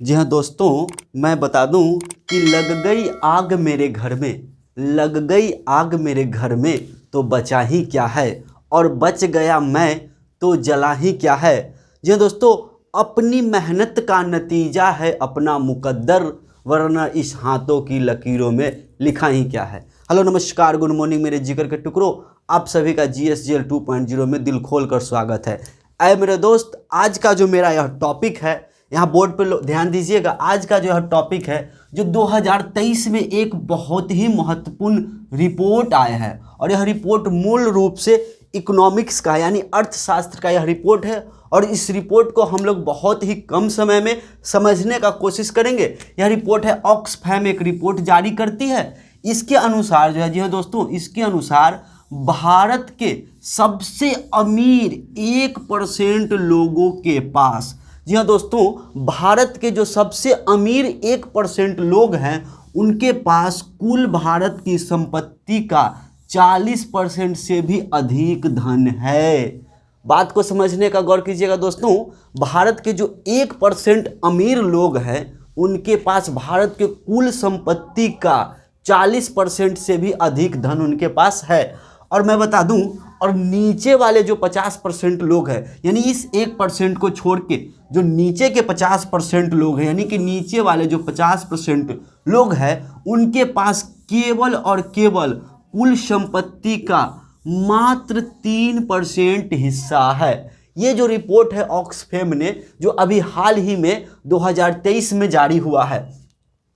जी हाँ दोस्तों, मैं बता दूं कि लग गई आग मेरे घर में, लग गई आग मेरे घर में तो बचा ही क्या है, और बच गया मैं तो जला ही क्या है। जी हाँ दोस्तों, अपनी मेहनत का नतीजा है अपना मुकद्दर, वरना इस हाथों की लकीरों में लिखा ही क्या है। हेलो नमस्कार, गुड मॉर्निंग मेरे जिगर के टुकड़ों, आप सभी का GSGL 2.0 में दिल खोल कर स्वागत है। आए मेरे दोस्त, आज का जो मेरा यह टॉपिक है, यहाँ बोर्ड पे ध्यान दीजिएगा। आज का जो यह टॉपिक है जो 2023 में एक बहुत ही महत्वपूर्ण रिपोर्ट आया है, और यह रिपोर्ट मूल रूप से इकोनॉमिक्स का यानी अर्थशास्त्र का यह रिपोर्ट है, और इस रिपोर्ट को हम लोग बहुत ही कम समय में समझने का कोशिश करेंगे। यह रिपोर्ट है ऑक्सफैम एक रिपोर्ट जारी करती है। इसके अनुसार जो है, जी हाँ दोस्तों, इसके अनुसार भारत के सबसे अमीर 1% लोगों के पास, जी हाँ दोस्तों, भारत के जो सबसे अमीर 1% लोग हैं उनके पास कुल भारत की संपत्ति का 40% से भी अधिक धन है। बात को समझने का गौर कीजिएगा दोस्तों। भारत के जो 1% अमीर लोग हैं उनके पास भारत के कुल संपत्ति का 40% से भी अधिक धन उनके पास है। और मैं बता दूं, और नीचे वाले जो 50% लोग हैं, यानी इस 1% को छोड़ के जो नीचे के 50% लोग हैं, यानी कि नीचे वाले जो 50% लोग हैं उनके पास केवल और केवल कुल संपत्ति का मात्र 3% हिस्सा है। ये जो रिपोर्ट है ऑक्सफैम ने, जो अभी हाल ही में 2023 में जारी हुआ है।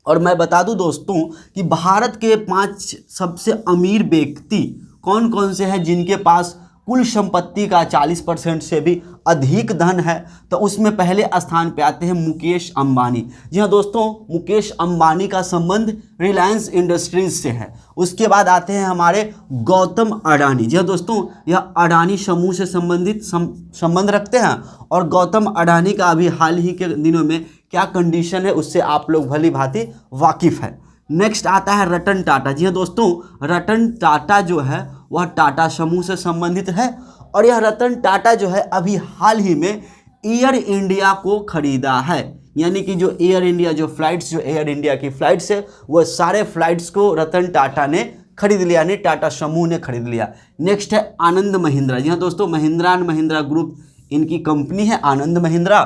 और मैं बता दूं दोस्तों कि भारत के 5 सबसे अमीर व्यक्ति कौन कौन से हैं जिनके पास कुल संपत्ति का 40% से भी अधिक धन है। तो उसमें पहले स्थान पे आते हैं मुकेश अंबानी। जी हाँ दोस्तों, मुकेश अंबानी का संबंध रिलायंस इंडस्ट्रीज से है। उसके बाद आते हैं हमारे गौतम अडानी। जी हाँ दोस्तों, यह अडानी समूह से संबंधित संबंध रखते हैं, और गौतम अडानी का अभी हाल ही के दिनों में क्या कंडीशन है उससे आप लोग भली भांति वाकिफ है। नेक्स्ट आता है रतन टाटा। जी हाँ दोस्तों, रतन टाटा जो है वह टाटा समूह से संबंधित है, और यह रतन टाटा जो है अभी हाल ही में एयर इंडिया को खरीदा है। यानी कि जो एयर इंडिया जो फ्लाइट्स, जो एयर इंडिया की फ्लाइट्स है, वह सारे फ्लाइट्स को रतन टाटा ने खरीद लिया, यानी टाटा समूह ने खरीद लिया। नेक्स्ट है आनंद महिंद्रा। जी हाँ दोस्तों, महिंद्रा एंड महिंद्रा ग्रुप इनकी कंपनी है, आनंद महिंद्रा।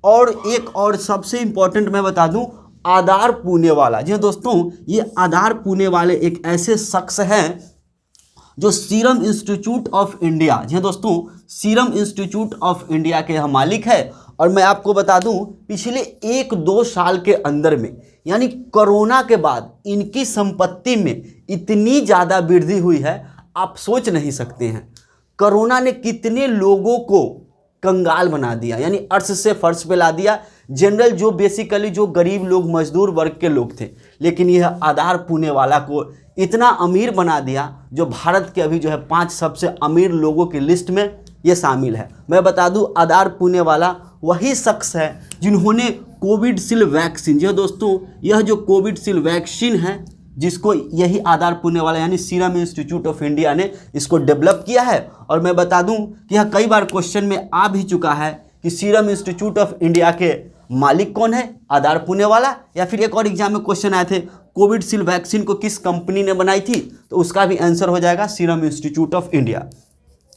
और एक और सबसे इंपॉर्टेंट मैं बता दूं, आधार पूनेवाला। जी हाँ दोस्तों, ये आधार पूनेवाले एक ऐसे शख्स हैं जो सीरम इंस्टीट्यूट ऑफ इंडिया, जी हाँ दोस्तों, सीरम इंस्टीट्यूट ऑफ इंडिया के यहाँ मालिक है। और मैं आपको बता दूं, पिछले 1-2 साल के अंदर में, यानी कोरोना के बाद इनकी संपत्ति में इतनी ज़्यादा वृद्धि हुई है, आप सोच नहीं सकते हैं। कोरोना ने कितने लोगों को कंगाल बना दिया, यानी अर्श से फर्श पे ला दिया। जनरल जो बेसिकली जो गरीब लोग, मजदूर वर्ग के लोग थे, लेकिन यह आधार पूनेवाला को इतना अमीर बना दिया, जो भारत के अभी जो है 5 सबसे अमीर लोगों की लिस्ट में ये शामिल है। मैं बता दूं, आधार पूनेवाला वही शख्स है जिन्होंने कोविडशील्ड वैक्सीन, जी दोस्तों, यह जो कोविडशील्ड वैक्सीन है जिसको यही आधार पूनेवाला यानी सीरम इंस्टीट्यूट ऑफ इंडिया ने इसको डेवलप किया है। और मैं बता दूं कि यह कई बार क्वेश्चन में आ भी चुका है कि सीरम इंस्टीट्यूट ऑफ इंडिया के मालिक कौन है, आधार पूनेवाला, या फिर एक और एग्जाम में क्वेश्चन आए थे कोविडशील्ड वैक्सीन को किस कंपनी ने बनाई थी, तो उसका भी आंसर हो जाएगा सीरम इंस्टीट्यूट ऑफ इंडिया।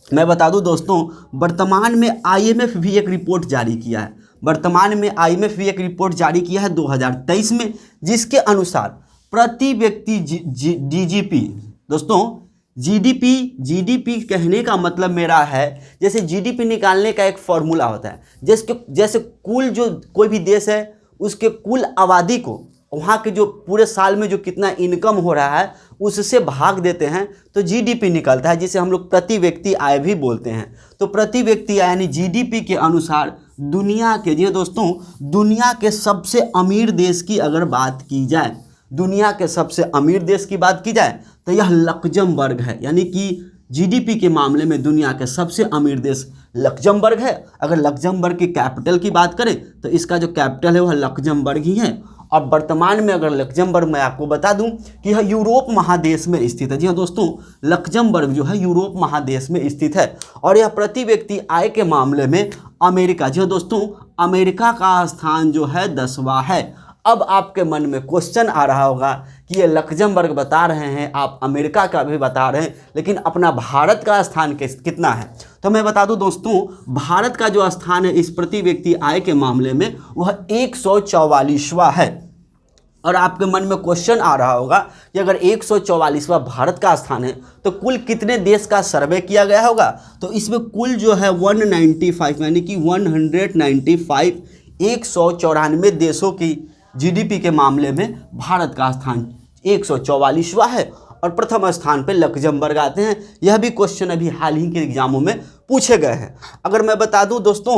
मैं बता दूं दोस्तों, वर्तमान में IMF भी एक रिपोर्ट जारी किया है। वर्तमान में IMF भी एक रिपोर्ट जारी किया है 2023 में, जिसके अनुसार प्रति व्यक्ति GDP, दोस्तों GDP कहने का मतलब मेरा है, जैसे GDP निकालने का एक फॉर्मूला होता है, जैसे कुल जो कोई भी देश है उसके कुल आबादी को, वहाँ के जो पूरे साल में जो कितना इनकम हो रहा है उससे भाग देते हैं तो GDP निकलता है, जिसे हम लोग प्रति व्यक्ति आय भी बोलते हैं। तो प्रति व्यक्ति आय यानी GDP के अनुसार दुनिया के, जी दोस्तों, दुनिया के सबसे अमीर देश की अगर बात की जाए, दुनिया के सबसे अमीर देश की बात की जाए तो यह लक्जमबर्ग है। यानी कि GDP के मामले में दुनिया के सबसे अमीर देश लक्जमबर्ग है। अगर लक्जमबर्ग की कैपिटल की बात करें तो इसका जो कैपिटल है वह लक्जमबर्ग ही है। और वर्तमान में अगर लक्जमबर्ग मैं आपको बता दूं कि यह यूरोप महादेश में स्थित है। जी हाँ दोस्तों, लक्जमबर्ग जो है यूरोप महादेश में स्थित है और यह प्रति व्यक्ति आय के मामले में अमेरिका, जी हाँ दोस्तों, अमेरिका का स्थान जो है 10वां है। अब आपके मन में क्वेश्चन आ रहा होगा कि ये लक्जमबर्ग बता रहे हैं, आप अमेरिका का भी बता रहे हैं, लेकिन अपना भारत का स्थान कितना है? तो मैं बता दूं दोस्तों, भारत का जो स्थान है इस प्रति व्यक्ति आय के मामले में वह 144वां है। और आपके मन में क्वेश्चन आ रहा होगा कि अगर 144वां भारत का स्थान है तो कुल कितने देश का सर्वे किया गया होगा? तो इसमें कुल जो है 195 यानी कि 195 194 देशों की जीडीपी के मामले में भारत का स्थान 144वां है और प्रथम स्थान पे लक्जमबर्ग आते हैं। यह भी क्वेश्चन अभी हाल ही के एग्जामों में पूछे गए हैं। अगर मैं बता दूं दोस्तों,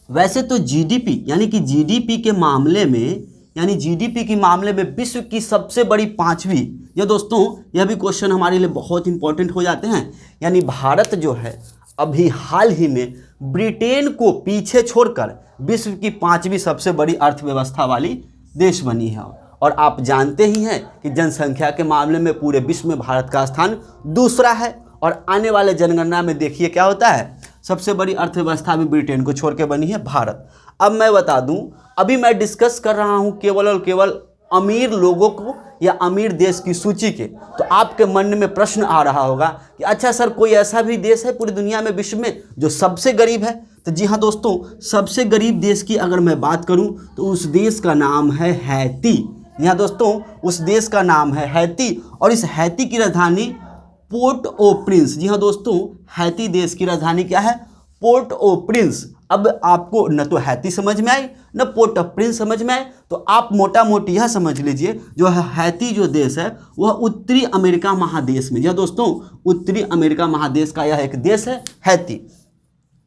वैसे तो जीडीपी यानी कि जीडीपी के मामले में विश्व की सबसे बड़ी 5वीं, ये दोस्तों यह भी क्वेश्चन हमारे लिए बहुत इंपॉर्टेंट हो जाते हैं। यानी भारत जो है अभी हाल ही में ब्रिटेन को पीछे छोड़कर विश्व की 5वीं सबसे बड़ी अर्थव्यवस्था वाली देश बनी है। और आप जानते ही हैं कि जनसंख्या के मामले में पूरे विश्व में भारत का स्थान दूसरा है और आने वाले जनगणना में देखिए क्या होता है, सबसे बड़ी अर्थव्यवस्था भी ब्रिटेन को छोड़ के बनी है भारत। अब मैं बता दूं, अभी मैं डिस्कस कर रहा हूं केवल और केवल अमीर लोगों को या अमीर देश की सूची के। तो आपके मन में प्रश्न आ रहा होगा कि अच्छा सर, कोई ऐसा भी देश है पूरी दुनिया में, विश्व में, जो सबसे गरीब है? तो जी हाँ दोस्तों, सबसे गरीब देश की अगर मैं बात करूं तो उस देश का नाम है हैती। यहाँ दोस्तों, उस देश का नाम है हैती और इस हैती की राजधानी पोर्ट ओ प्रिंस। जी हाँ दोस्तों, हैती देश की राजधानी क्या है? पोर्ट ओ प्रिंस। अब आपको न तो हैती समझ में आई न पोर्ट ऑफ प्रिंस समझ में आए, तो आप मोटा मोटी यह समझ लीजिए जो है हैती जो देश है वह उत्तरी अमेरिका महादेश में, जी हाँ दोस्तों, उत्तरी अमेरिका महादेश का यह एक देश है हैती।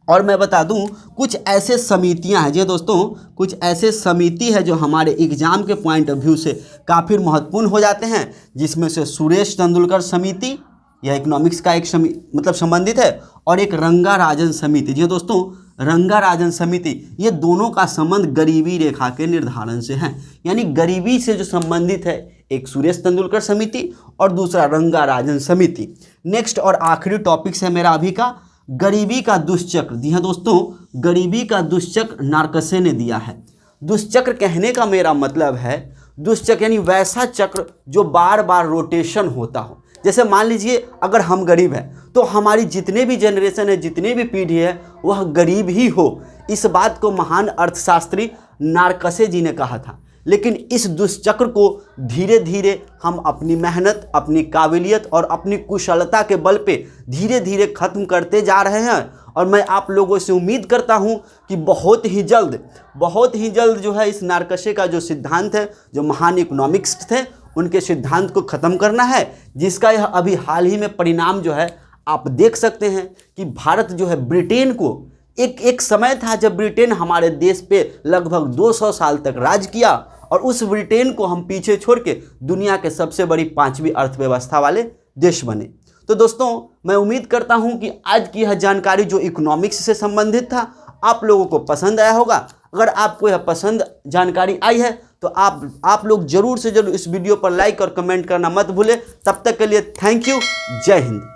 और मैं बता दूं, कुछ ऐसे समितियां हैं, जी दोस्तों, कुछ ऐसे समिति है जो हमारे एग्जाम के पॉइंट ऑफ व्यू से काफ़ी महत्वपूर्ण हो जाते हैं, जिसमें से सुरेश तेंदुलकर समिति, यह इकोनॉमिक्स का एक संबंधित है, और एक रंगाराजन समिति। जी दोस्तों, रंगाराजन समिति, ये दोनों का संबंध गरीबी रेखा के निर्धारण से है। यानी गरीबी से जो संबंधित है, एक सुरेश तेंदुलकर समिति और दूसरा रंगाराजन समिति। नेक्स्ट और आखिरी टॉपिक्स है मेरा अभी का, गरीबी का दुष्चक्र। जी हाँ दोस्तों, गरीबी का दुष्चक्र नार्कसे ने दिया है। दुष्चक्र कहने का मेरा मतलब है, दुष्चक्र यानी वैसा चक्र जो बार बार रोटेशन होता हो। जैसे मान लीजिए अगर हम गरीब हैं तो हमारी जितने भी जनरेशन है, जितने भी पीढ़ी है, वह गरीब ही हो। इस बात को महान अर्थशास्त्री नार्कसे जी ने कहा था। लेकिन इस दुष्चक्र को धीरे धीरे हम अपनी मेहनत, अपनी काबिलियत और अपनी कुशलता के बल पे धीरे धीरे खत्म करते जा रहे हैं। और मैं आप लोगों से उम्मीद करता हूं कि बहुत ही जल्द जो है इस नार्कसे का जो सिद्धांत है, जो महान इकोनॉमिक्स थे, उनके सिद्धांत को ख़त्म करना है, जिसका यह अभी हाल ही में परिणाम जो है आप देख सकते हैं कि भारत जो है ब्रिटेन को, एक समय था जब ब्रिटेन हमारे देश पे लगभग 200 साल तक राज किया और उस ब्रिटेन को हम पीछे छोड़ के दुनिया के सबसे बड़ी 5वीं अर्थव्यवस्था वाले देश बने। तो दोस्तों, मैं उम्मीद करता हूं कि आज की यह जानकारी जो इकोनॉमिक्स से संबंधित था आप लोगों को पसंद आया होगा। अगर आपको यह पसंद जानकारी आई है तो आप लोग जरूर से जरूर इस वीडियो पर लाइक और कमेंट करना मत भूलें। तब तक के लिए थैंक यू, जय हिंद।